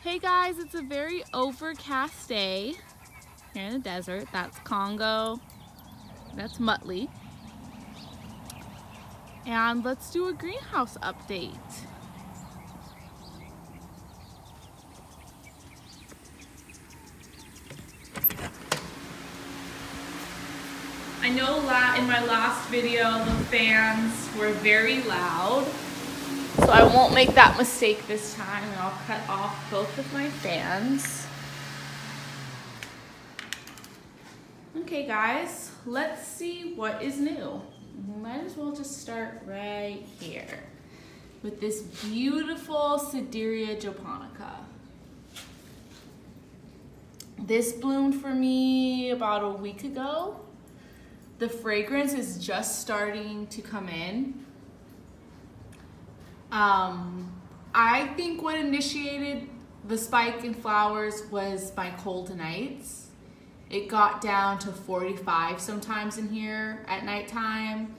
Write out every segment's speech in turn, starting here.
Hey guys, it's a very overcast day here in the desert. That's Congo, that's Muttley. And let's do a greenhouse update. I know in my last video the fans were very loud, so I won't make that mistake this time, and I'll cut off both of my fans. Okay guys, let's see what is new. Might as well just start right here with this beautiful Sedirea japonica. This bloomed for me about a week ago. The fragrance is just starting to come in. I think what initiated the spike in flowers was my cold nights. It got down to 45 sometimes in here at nighttime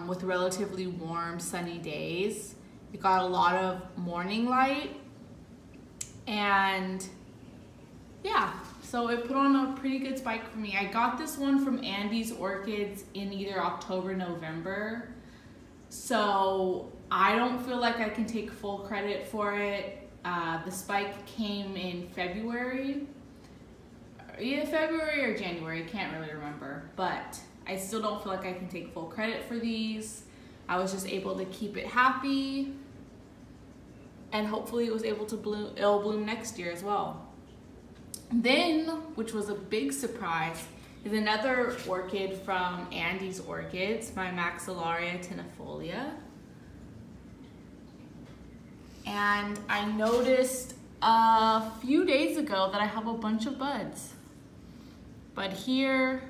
with relatively warm, sunny days. It got a lot of morning light, and yeah, so it put on a pretty good spike for me. I got this one from Andy's Orchids in either October, November. So I don't feel like I can take full credit for it. The spike came in February. Either February or January, I can't really remember. But I still don't feel like I can take full credit for these. I was just able to keep it happy. And hopefully it was able to bloom, it'll bloom next year as well. Then, which was a big surprise, is another orchid from Andy's Orchids, my Maxillaria tenuifolia. And I noticed a few days ago that I have a bunch of buds. Bud here,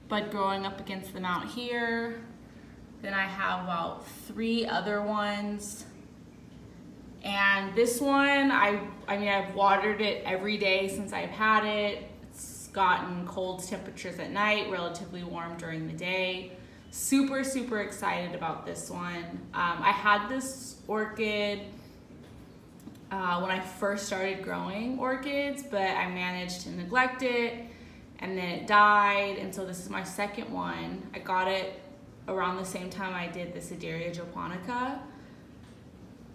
bud growing up against the mount here. Then I have about 3 other ones. And this one, I mean, I've watered it every day since I've had it. It's gotten cold temperatures at night, relatively warm during the day. Super, super excited about this one. I had this orchid when I first started growing orchids, but I managed to neglect it, and then it died, and so this is my second one. I got it around the same time I did the Sedirea japonica.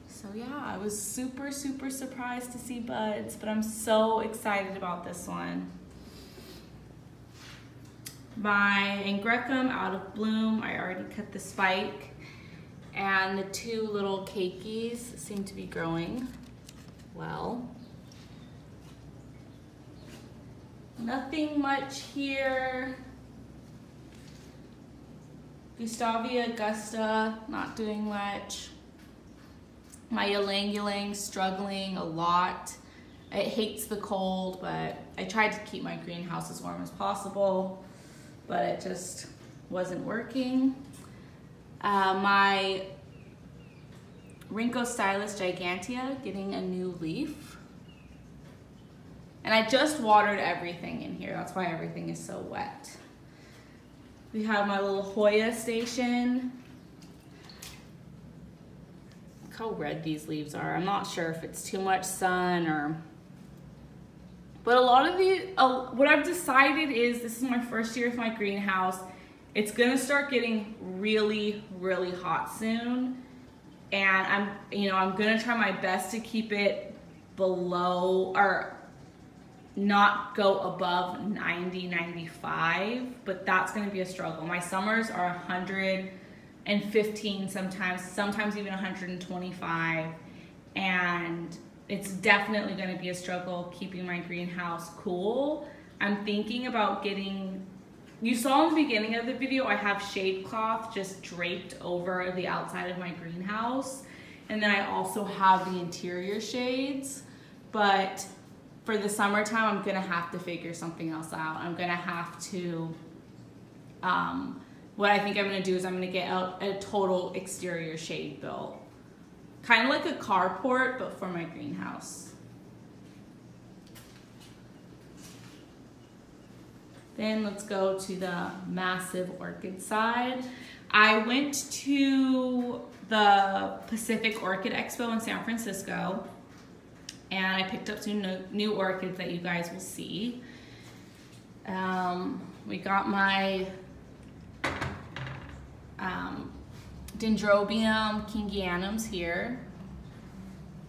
So yeah, I was super, super surprised to see buds, but I'm so excited about this one. My Angrecum out of bloom, I already cut the spike, and the 2 little keikis seem to be growing well. Nothing much here. Gustavia Augusta, not doing much. My ylang ylang struggling a lot. It hates the cold, but I tried to keep my greenhouse as warm as possible, but it just wasn't working. My Rhynchostylis gigantea getting a new leaf. And I just watered everything in here. That's why everything is so wet. We have my little Hoya station. Look how red these leaves are. I'm not sure if it's too much sun or... But a lot of the, what I've decided is, this is my first year with my greenhouse. It's gonna start getting really, really hot soon. And I'm gonna try my best to keep it below, or not go above 90, 95, but that's gonna be a struggle. My summers are 115 sometimes even 125. And it's definitely gonna be a struggle keeping my greenhouse cool. I'm thinking about getting, you saw in the beginning of the video, I have shade cloth just draped over the outside of my greenhouse. And then I also have the interior shades, but for the summertime, I'm gonna have to figure something else out. I'm gonna have to, what I think I'm gonna do is I'm gonna get a total exterior shade built. Kind of like a carport, but for my greenhouse. Then let's go to the massive orchid side. I went to the Pacific Orchid Expo in San Francisco, And I picked up some new orchids that you guys will see. We got my Dendrobium Kingianums here.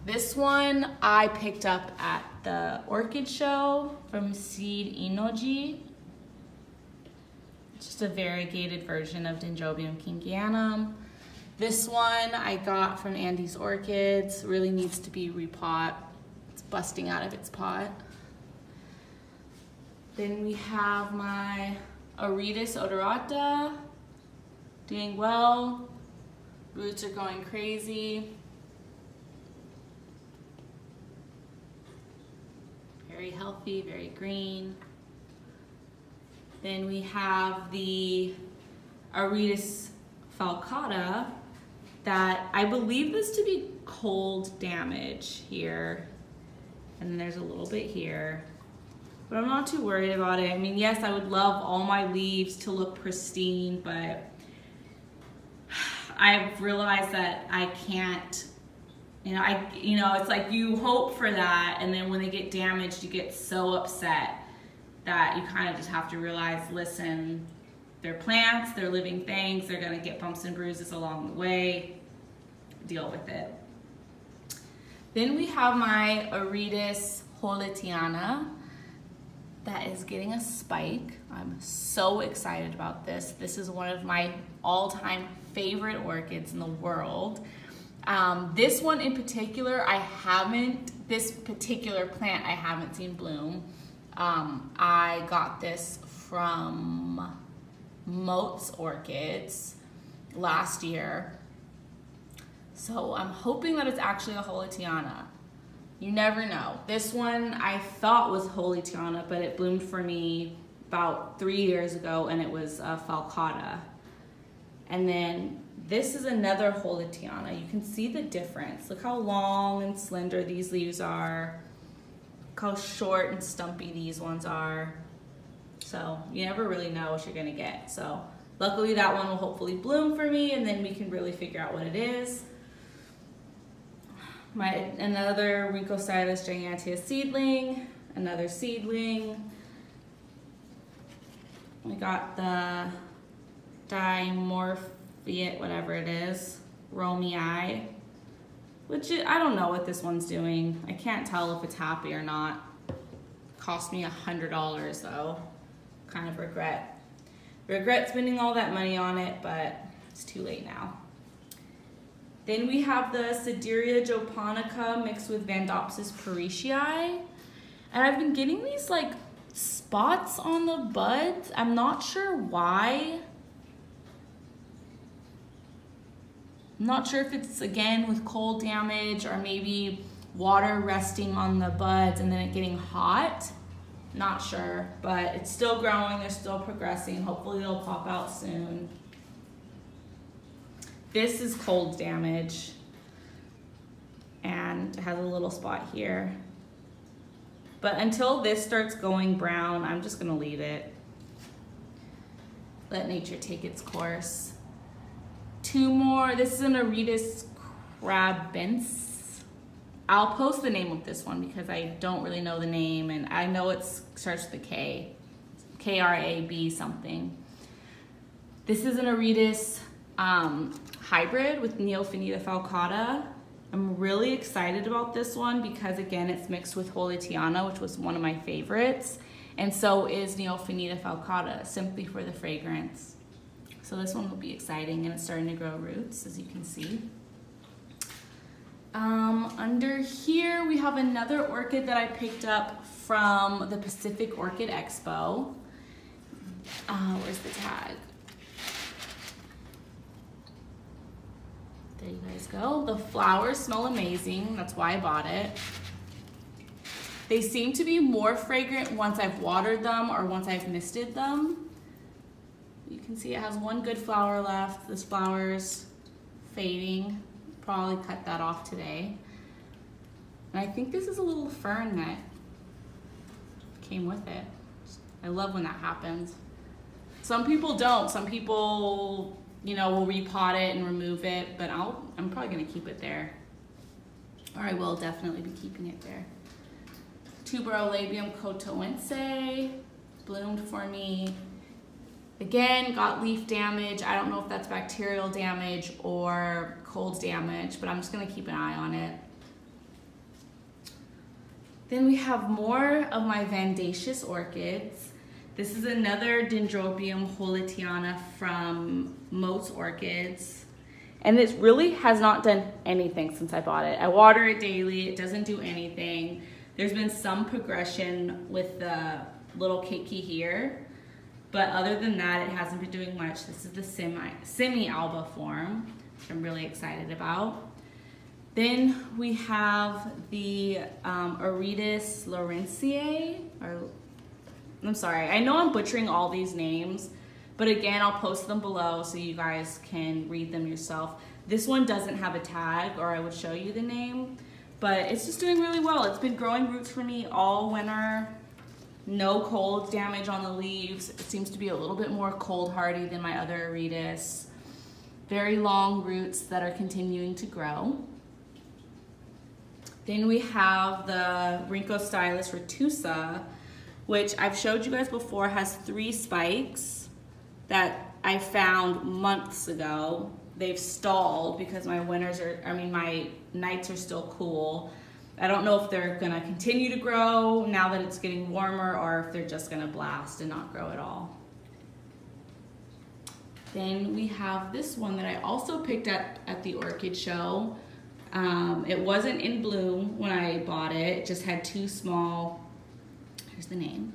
This one I picked up at the orchid show from Beni Oggi. Just a variegated version of Dendrobium Kingianum. This one I got from Andy's Orchids. Really needs to be repot. It's busting out of its pot. Then we have my Aerides odorata, doing well. Roots are going crazy. Very healthy, very green. Then we have the Aerides falcata that I believe this to be cold damage here. And then there's a little bit here. But I'm not too worried about it. I mean, yes, I would love all my leaves to look pristine, but I've realized that I can't, it's like you hope for that, and then when they get damaged, you get so upset that you kind of just have to realize, listen, they're plants, they're living things, they're gonna get bumps and bruises along the way, deal with it. Then we have my Aerides houlletiana that is getting a spike. I'm so excited about this. This is one of my all-time favorite orchids in the world. This one in particular, this particular plant I haven't seen bloom. I got this from Moat's Orchids last year. So I'm hoping that it's actually a houlletiana. You never know. This one I thought was houlletiana, but it bloomed for me about 3 years ago, and it was a falcata. And then this is another houlletiana. You can see the difference. Look how long and slender these leaves are. Look how short and stumpy these ones are. So you never really know what you're gonna get. So luckily that one will hopefully bloom for me, and then we can really figure out what it is. Another Rhynchostylis gigantea seedling, another seedling. We got the dimorphiate, whatever it is, Romei, which I don't know what this one's doing. I can't tell if it's happy or not. Cost me $100 though. Kind of regret spending all that money on it, but it's too late now. Then we have the Sedirea japonica mixed with Vandopsis parishii. And I've been getting these like spots on the buds. I'm not sure why. I'm not sure if it's again with cold damage or maybe water resting on the buds and then it getting hot. Not sure, but it's still growing, they're still progressing. Hopefully they'll pop out soon. This is cold damage and it has a little spot here. But until this starts going brown, I'm just gonna leave it. Let nature take its course. Two more, this is an Aerides crabense. I'll post the name of this one because I don't really know the name, and I know it starts with a K. K-R-A-B something. This is an Aerides hybrid with Neofinetia falcata. I'm really excited about this one because again, it's mixed with houlletiana, which was one of my favorites. And so is Neofinetia falcata, simply for the fragrance. So this one will be exciting, and it's starting to grow roots, as you can see. Under here, we have another orchid that I picked up from the Pacific Orchid Expo. Where's the tag? There you guys go. The flowers smell amazing. That's why I bought it. They seem to be more fragrant once I've watered them or once I've misted them. You can see it has one good flower left. This flower's fading. Probably cut that off today. And I think this is a little fern that came with it. I love when that happens. Some people don't. Some people, you know, will repot it and remove it, but I'm probably gonna keep it there. or I will definitely be keeping it there. Tuberolabium cotoense bloomed for me. Again, got leaf damage. I don't know if that's bacterial damage or cold damage, but I'm just gonna keep an eye on it. Then we have more of my Vandaceous orchids. This is another Dendrobium houlletiana from Moat's Orchids. And it really has not done anything since I bought it. I water it daily, it doesn't do anything. There's been some progression with the little keiki here, but other than that, it hasn't been doing much. This is the semi-alba form, which I'm really excited about. Then we have the Aerides Lawrenceae, I'm sorry, I know I'm butchering all these names, but again, I'll post them below so you guys can read them yourself. This one doesn't have a tag, or I would show you the name, but it's just doing really well. It's been growing roots for me all winter. No cold damage on the leaves. It seems to be a little bit more cold hardy than my other Aerides. Very long roots that are continuing to grow. Then we have the Rhynchostylis retusa, which I've showed you guys before, has 3 spikes that I found months ago. They've stalled because my my nights are still cool. I don't know if they're gonna continue to grow now that it's getting warmer, or if they're just gonna blast and not grow at all. Then we have this one that I also picked up at the orchid show. It wasn't in bloom when I bought it. It just had 2 small, here's the name,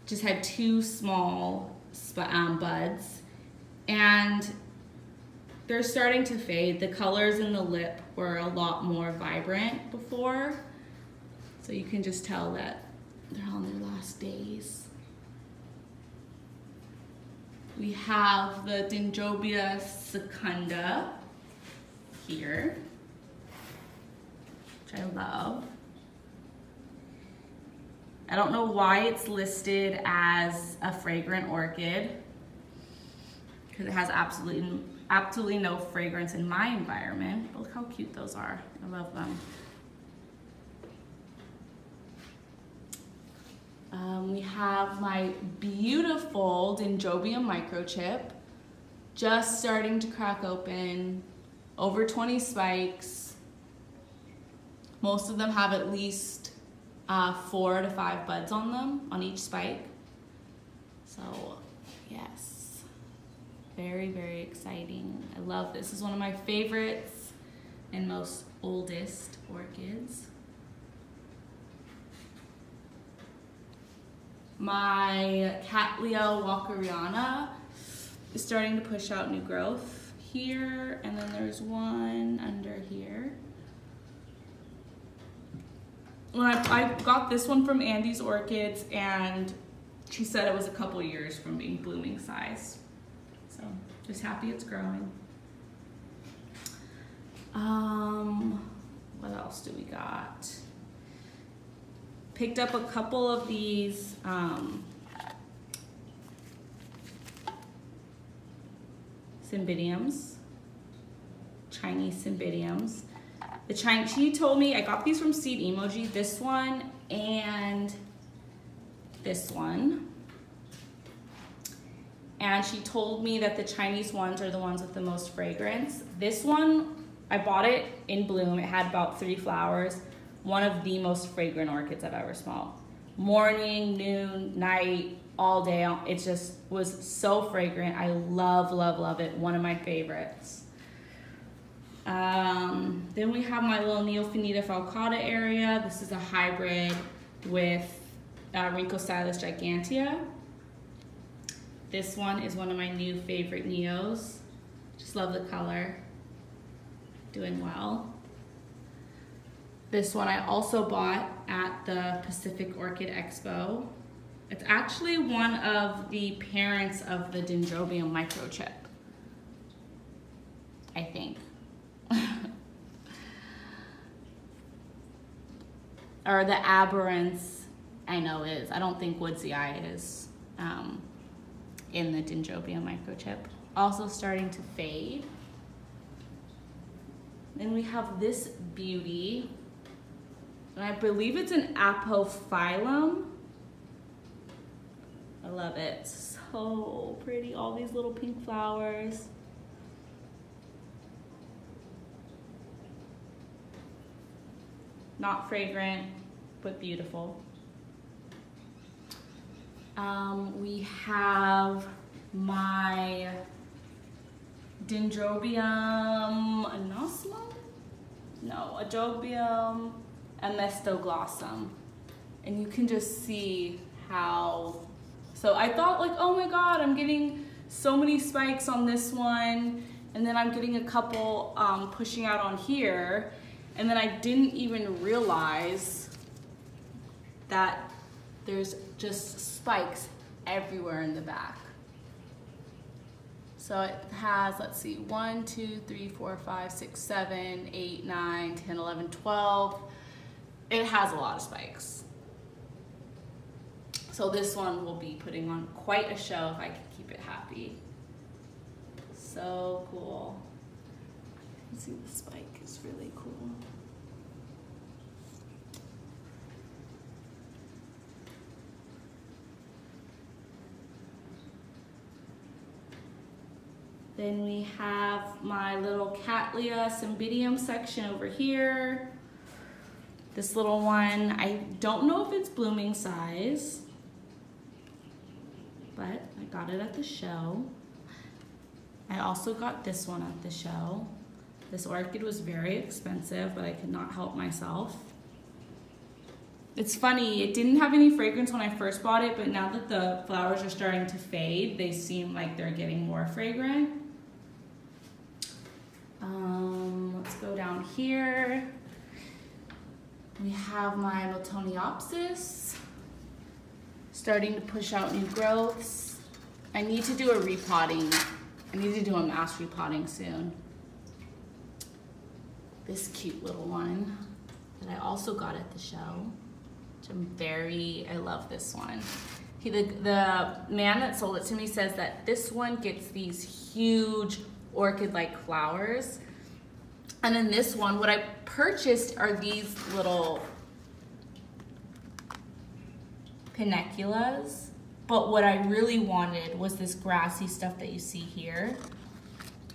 just had 2 small buds, and they're starting to fade. The colors in the lip were a lot more vibrant before, so you can just tell that they're on their last days. We have the Dendrobia secunda here, which I love. I don't know why it's listed as a fragrant orchid, because it has absolutely no fragrance in my environment. But look how cute those are. I love them. We have my beautiful Dendrobium Micro-Chip, just starting to crack open, over 20 spikes. Most of them have at least 4 to 5 buds on them, on each spike. So yes, very, very exciting. I love this. This is one of my favorites and most oldest orchids. My Cattleya walkeriana is starting to push out new growth here, and then there's one under here. When I got this one from Andy's Orchids, and she said it was a couple years from being blooming size. So just happy it's growing. What else do we got? Picked up a couple of these Cymbidiums, Chinese Cymbidiums. She told me, I got these from Seed Emoji, this one and this one. And she told me that the Chinese ones are the ones with the most fragrance. This one, I bought it in bloom. It had about 3 flowers. One of the most fragrant orchids I've ever smelled. Morning, noon, night, all day. It just was so fragrant. I love, love, love it. One of my favorites. Then we have my little Neofinetia falcata area. This is a hybrid with Rhynchostylis gigantea. This one is one of my new favorite Neos. Just love the color. Doing well. This one I also bought at the Pacific Orchid Expo. It's actually one of the parents of the Dendrobium Micro-Chip, I think. Or the aberrance, I know is. I don't think Woodsy Eye is in the Dendrobium Micro-Chip. Also starting to fade. Then we have this beauty. And I believe it's an Arpophyllum. I love it. So pretty, all these little pink flowers. Not fragrant, but beautiful. We have my Dendrobium anosmum? No, Dendrobium amethystoglossum. And you can just see how, so I thought like, oh my God, I'm getting so many spikes on this one. And then I'm getting a couple pushing out on here. And then I didn't even realize that there's just spikes everywhere in the back. So it has, let's see, 1, 2, 3, 4, 5, 6, 7, 8, 9, 10, 11, 12. It has a lot of spikes. So this one will be putting on quite a show if I can keep it happy. So cool. You can see the spike is really cool. Then we have my little Cattleya Cymbidium section over here. This little one, I don't know if it's blooming size, but I got it at the show. I also got this one at the show. This orchid was very expensive, but I could not help myself. It's funny, it didn't have any fragrance when I first bought it, but now that the flowers are starting to fade, they seem like they're getting more fragrant. Let's go down here. We have my Neofinetia starting to push out new growths. I need to do a repotting. I need to do a mass repotting soon. This cute little one that I also got at the show, which I love this one. The man that sold it to me says that this one gets these huge orchid-like flowers. And then this one, what I purchased are these little paniculas, but what I really wanted was this grassy stuff that you see here.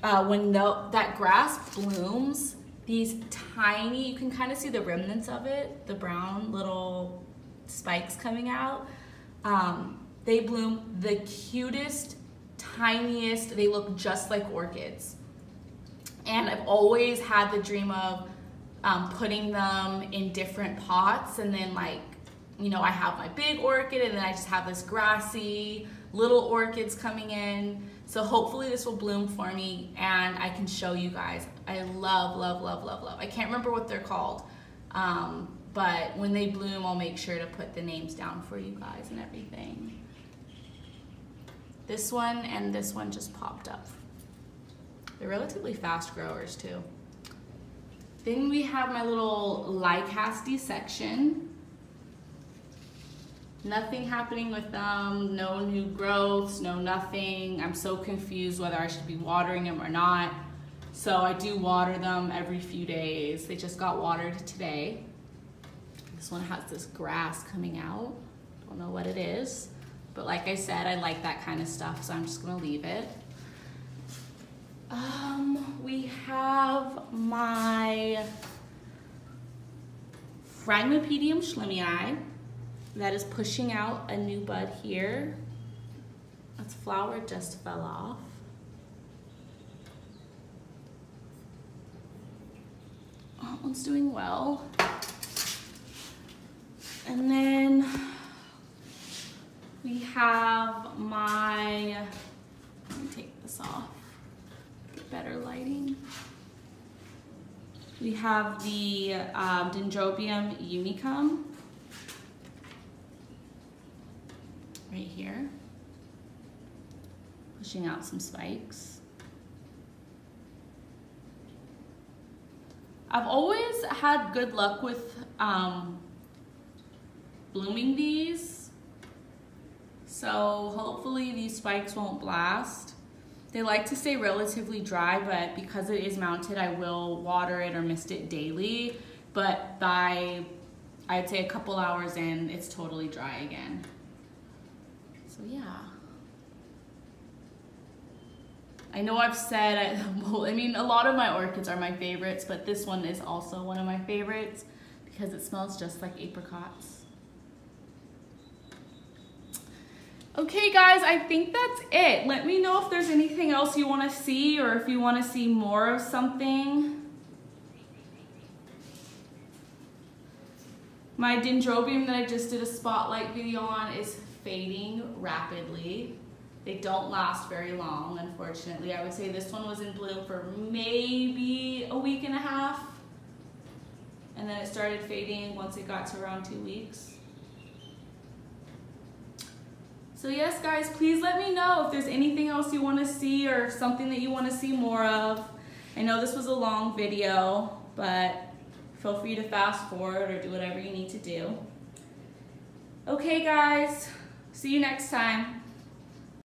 When that grass blooms, these tiny, you can kind of see the remnants of it, the brown little spikes coming out. They bloom the cutest, tiniest, they look just like orchids. And I've always had the dream of putting them in different pots, and then like, you know, I have my big orchid and then I just have this grassy little orchids coming in. So hopefully this will bloom for me and I can show you guys. I love, love, love, love, love. I can't remember what they're called, but when they bloom, I'll make sure to put the names down for you guys and everything. This one and this one just popped up. They're relatively fast growers too. Then we have my little Lycaste section. Nothing happening with them, no new growths, no nothing. I'm so confused whether I should be watering them or not. So I do water them every few days. They just got watered today. This one has this grass coming out. Don't know what it is. But like I said, I like that kind of stuff, so I'm just gonna leave it. We have my Rhynchostylis schlimmii that is pushing out a new bud here. Its flower just fell off. That one's doing well. And then we have my, let me take this off, get better lighting. We have the Dendrobium unicum right here, pushing out some spikes. I've always had good luck with blooming these, so hopefully these spikes won't blast. They like to stay relatively dry, but because it is mounted, I will water it or mist it daily. But by I'd say a couple hours in, it's totally dry again. So yeah. I know I've said, well, I mean, a lot of my orchids are my favorites, but this one is also one of my favorites because it smells just like apricots. Okay guys, I think that's it. Let me know if there's anything else you want to see or if you want to see more of something. My Dendrobium that I just did a spotlight video on is fading rapidly. They don't last very long, unfortunately. I would say this one was in bloom for maybe a week and a half. And then it started fading once it got to around 2 weeks. So yes, guys, please let me know if there's anything else you want to see or something that you want to see more of. I know this was a long video, but feel free to fast forward or do whatever you need to do. Okay, guys, see you next time.